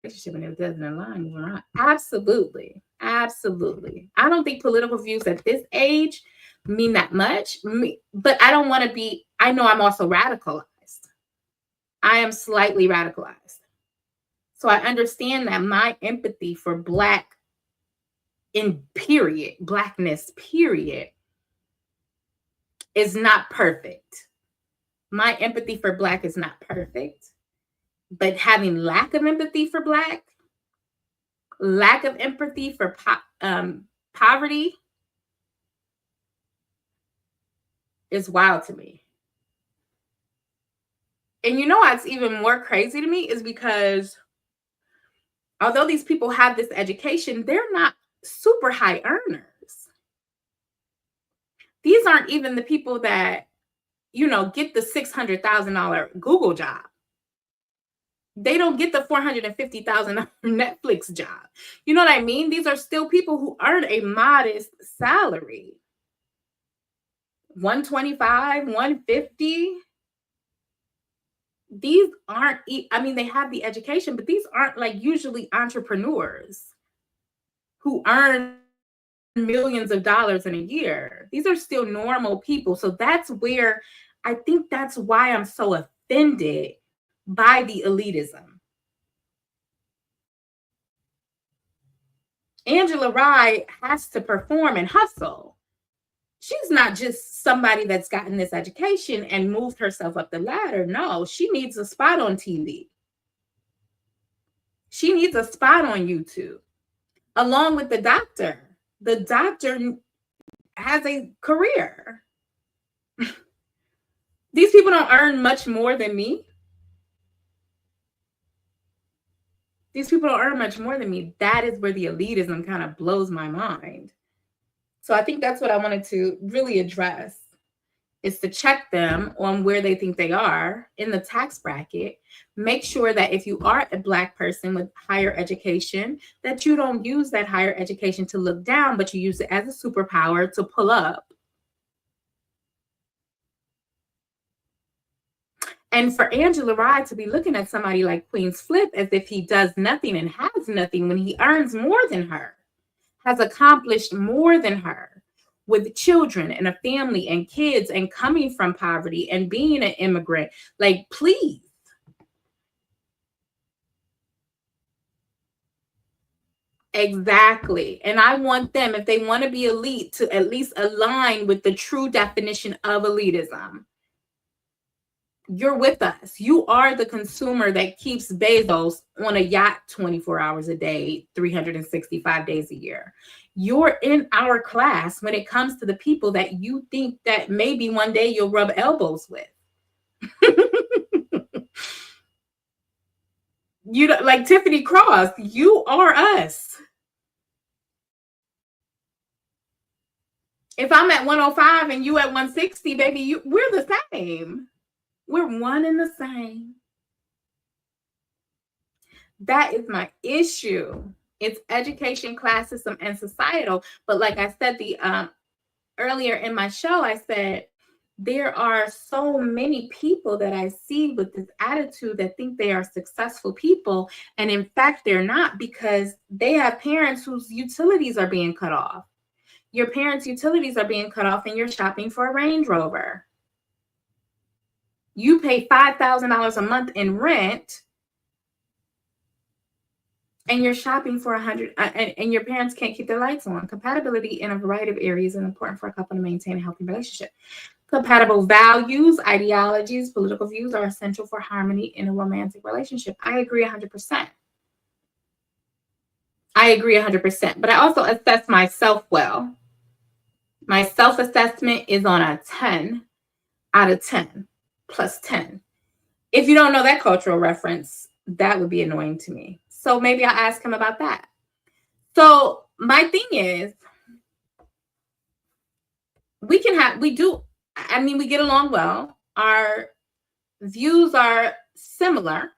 relationship, and if it doesn't align, you're not. Absolutely. Absolutely. I don't think political views at this age mean that much. But I don't want to be, I know I'm also radicalized. I am slightly radicalized. So I understand that my empathy for Black in period, Blackness, period, is not perfect. My empathy for Black is not perfect. But having lack of empathy for Black, lack of empathy for poverty is wild to me. And you know what's even more crazy to me is because Although these people have this education, they're not super high earners. These aren't even the people that, get the $600,000 Google job. They don't get the $450,000 Netflix job. You know what I mean? These are still people who earn a modest salary. 125, 150. These aren't, I mean, they have the education, but these aren't like usually entrepreneurs who earn millions of dollars in a year. These are still normal people. So that's where I think that's why I'm so offended by the elitism. Angela Rye has to perform and hustle. She's not just somebody that's gotten this education and moved herself up the ladder. No, she needs a spot on TV. She needs a spot on YouTube, along with the doctor. The doctor has a career. These people don't earn much more than me. These people don't earn much more than me. That is where the elitism kind of blows my mind. So I think that's what I wanted to really address, is to check them on where they think they are in the tax bracket. Make sure that if you are a Black person with higher education, that you don't use that higher education to look down, but you use it as a superpower to pull up. And for Angela Rye to be looking at somebody like Queen's Flip as if he does nothing and has nothing when he earns more than her, has accomplished more than her, with children and a family and kids and coming from poverty and being an immigrant. Like, please. Exactly. And I want them, if they want to be elite, to at least align with the true definition of elitism. You're with us. You are the consumer that keeps Bezos on a yacht 24 hours a day, 365 days a year. You're in our class when it comes to the people that you think that maybe one day you'll rub elbows with. You like Tiffany Cross, you are us. If I'm at 105 and you at 160, baby, we're the same. We're one and the same. That is my issue. It's education, classism, and societal. But like I said, earlier in my show, I said there are so many people that I see with this attitude that think they are successful people, and in fact, they're not, because they have parents whose utilities are being cut off. Your parents' utilities are being cut off, and you're shopping for a Range Rover. You pay $5,000 a month in rent, and you're shopping for $100, and your parents can't keep their lights on. Compatibility in a variety of areas is important for a couple to maintain a healthy relationship. Compatible values, ideologies, political views are essential for harmony in a romantic relationship. I agree 100%. I agree 100%. But I also assess myself well. My self-assessment is on a 10 out of 10, plus 10. If you don't know that cultural reference, that would be annoying to me. So maybe I'll ask him about that. So my thing is, we get along well. Our views are similar.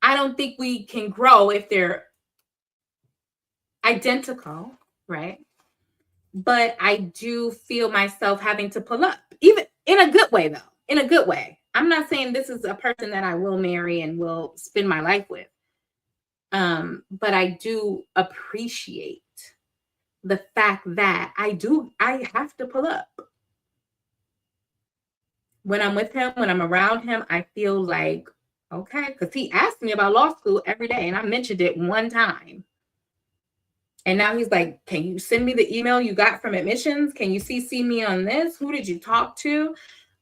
I don't think we can grow if they're identical, right? But I do feel myself having to pull up, even in a good way, though. In a good way. I'm not saying this is a person that I will marry and will spend my life with. But I do appreciate the fact that I have to pull up. When I'm with him, when I'm around him, I feel like, okay, because he asked me about law school every day, and I mentioned it one time. And now he's like, can you send me the email you got from admissions? Can you CC me on this? Who did you talk to?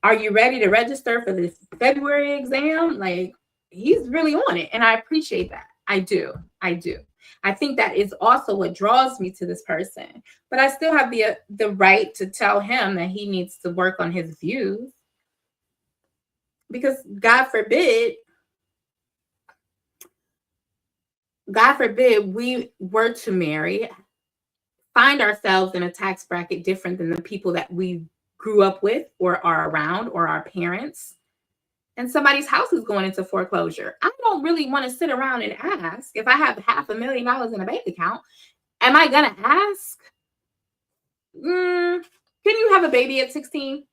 Are you ready to register for this February exam? Like, he's really on it. And I appreciate that. I do. I think that is also what draws me to this person. But I still have the right to tell him that he needs to work on his views. Because God forbid, God forbid we were to marry, find ourselves in a tax bracket different than the people that we grew up with or are around or our parents, and somebody's house is going into foreclosure. I don't really want to sit around and ask if I have $500,000 in a bank account. Am I going to ask? Can you have a baby at 16?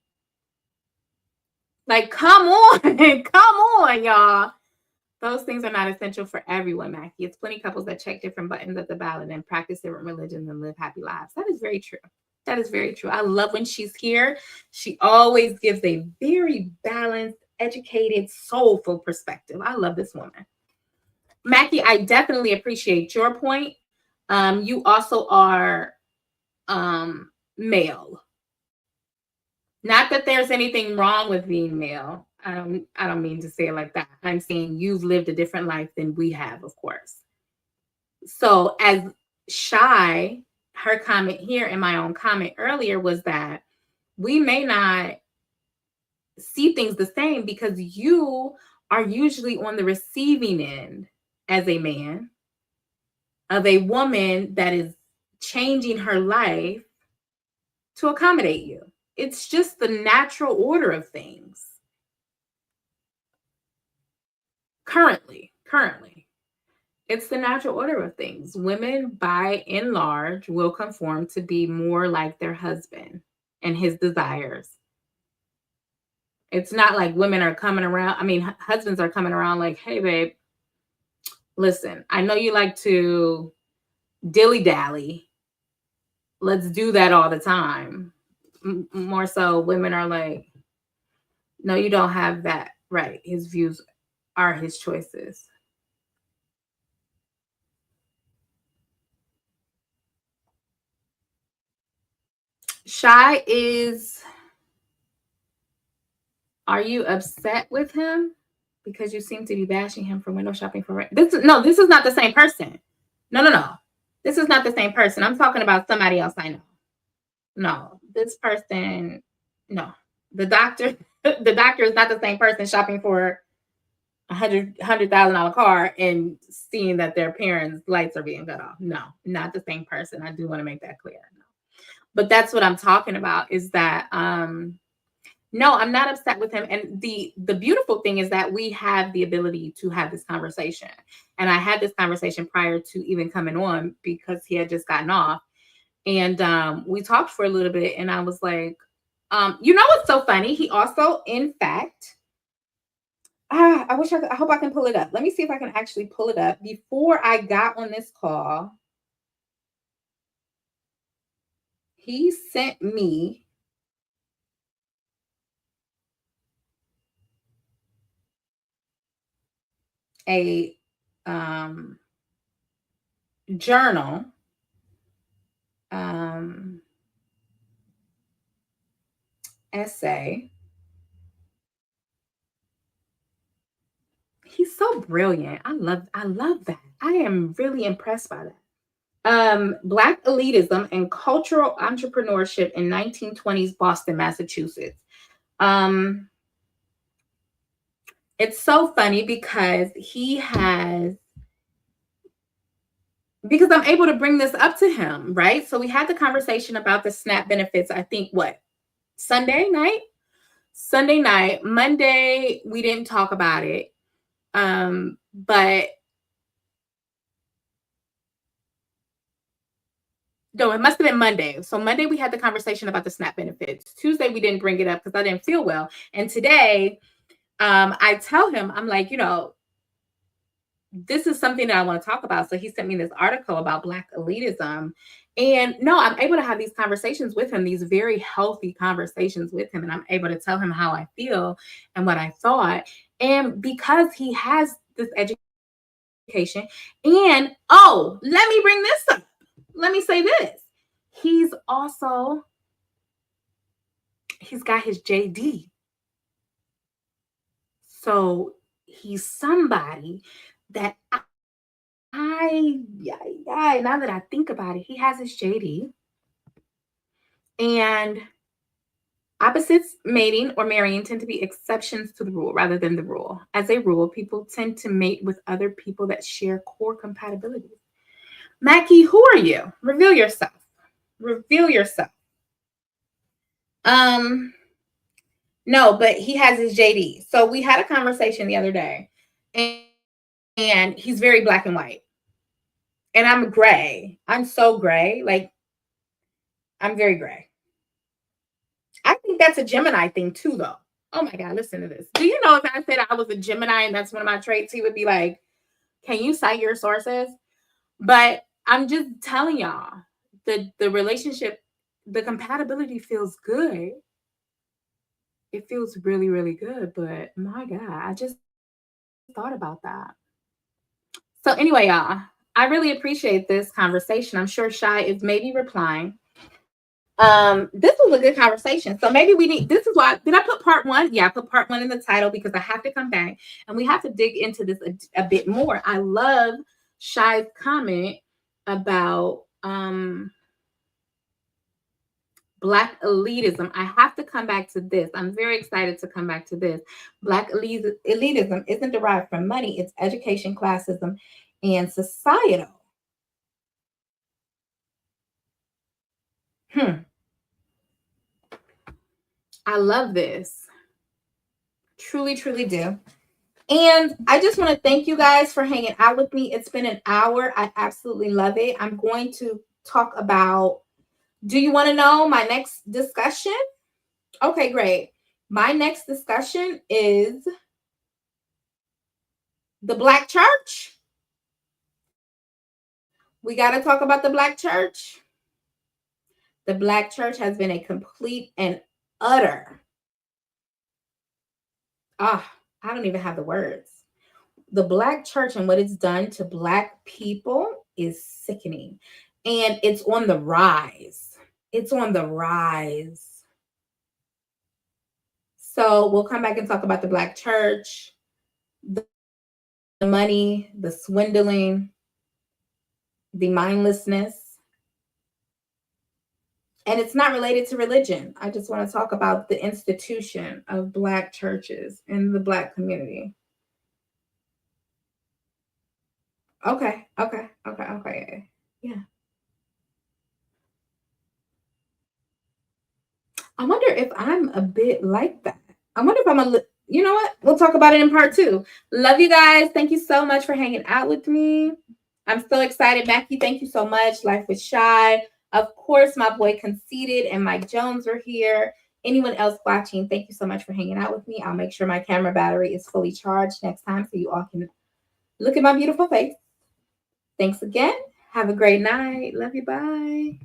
Like, come on, come on, y'all. Those things are not essential for everyone, Mackie. It's plenty of couples that check different buttons at the ballot and practice different religions and live happy lives. That is very true. That is very true. I love when she's here. She always gives a very balanced, educated, soulful perspective. I love this woman. Mackie, I definitely appreciate your point. You also are male. Not that there's anything wrong with being male. I don't mean to say it like that. I'm saying you've lived a different life than we have, of course. So as Shy, her comment here and my own comment earlier was that we may not see things the same because you are usually on the receiving end as a man of a woman that is changing her life to accommodate you. It's just the natural order of things. Currently, it's the natural order of things. Women, by and large, will conform to be more like their husband and his desires. It's not like women are coming around. I mean, husbands are coming around like, hey, babe, listen, I know you like to dilly dally. Let's do that all the time. More so, women are like, no, you don't have that right. His views are his choices. Shy is, are you upset with him? Because you seem to be bashing him for window shopping for rent. This is not the same person. No. This is not the same person. I'm talking about somebody else I know. No, this person, no. The doctor, the doctor is not the same person shopping for $100,000 car and seeing that their parents' lights are being cut off. No, not the same person. I do want to make that clear. No. But that's what I'm talking about is that no, I'm not upset with him. And the beautiful thing is that we have the ability to have this conversation. And I had this conversation prior to even coming on because he had just gotten off. And we talked for a little bit, and I was like, you know what's so funny? He also, in fact, I hope I can pull it up. Let me see if I can actually pull it up. Before I got on this call, he sent me a journal essay. He's so brilliant. I love that. I am really impressed by that. Black elitism and cultural entrepreneurship in 1920s Boston, Massachusetts. It's so funny because because I'm able to bring this up to him, right? So we had the conversation about the SNAP benefits, I think what, Sunday night? Sunday night. Monday, we didn't talk about it. But no, it must have been Monday. So Monday we had the conversation about the SNAP benefits. Tuesday we didn't bring it up because I didn't feel well. And today, I tell him, I'm like, this is something that I want to talk about. So he sent me this article about Black elitism. And no, I'm able to have these conversations with him, these very healthy conversations with him. And I'm able to tell him how I feel and what I thought. And because he has this education, and oh, let me bring this up. Let me say this. He's got his JD. So he's somebody that now that I think about it, he has his JD. And Opposites mating or marrying tend to be exceptions to the rule rather than the rule. As a rule, people tend to mate with other people that share core compatibilities. Mackie, who are you? Reveal yourself. Reveal yourself. No, but he has his JD. So we had a conversation the other day, and he's very black and white. And I'm gray. I'm so gray. Like, I'm very gray. I think that's a Gemini thing too, though. Oh my God, listen to this. Do you know if I said I was a Gemini and that's one of my traits, he would be like, can you cite your sources? But I'm just telling y'all, the relationship, the compatibility feels good. It feels really, really good. But my God, I just thought about that. So anyway, y'all, I really appreciate this conversation. I'm sure Shy is maybe replying. This was a good conversation. So maybe we need, this is why, did I put part one? Yeah, I put part one in the title because I have to come back and we have to dig into this a bit more. I love Shy's comment about Black elitism. I have to come back to this. I'm very excited to come back to this. Black elitism isn't derived from money, it's education, classism, and societal. I love this. Truly, truly do. And I just want to thank you guys for hanging out with me. It's been an hour. I absolutely love it. I'm going to talk about, do you want to know my next discussion? Okay, great. My next discussion is the Black church. We got to talk about the Black church. The Black church has been a complete and utter, I don't even have the words. The Black church and what it's done to Black people is sickening. And it's on the rise. It's on the rise. So we'll come back and talk about the Black church, the money, the swindling, the mindlessness. And it's not related to religion. I just want to talk about the institution of Black churches in the Black community. Okay. Yeah. I wonder if I'm a bit like that. I wonder if you know what? We'll talk about it in part two. Love you guys. Thank you so much for hanging out with me. I'm so excited. Mackie, thank you so much. Life with Shy. Of course, my boy Conceited and Mike Jones are here. Anyone else watching, thank you so much for hanging out with me. I'll make sure my camera battery is fully charged next time so you all can look at my beautiful face. Thanks again. Have a great night. Love you. Bye.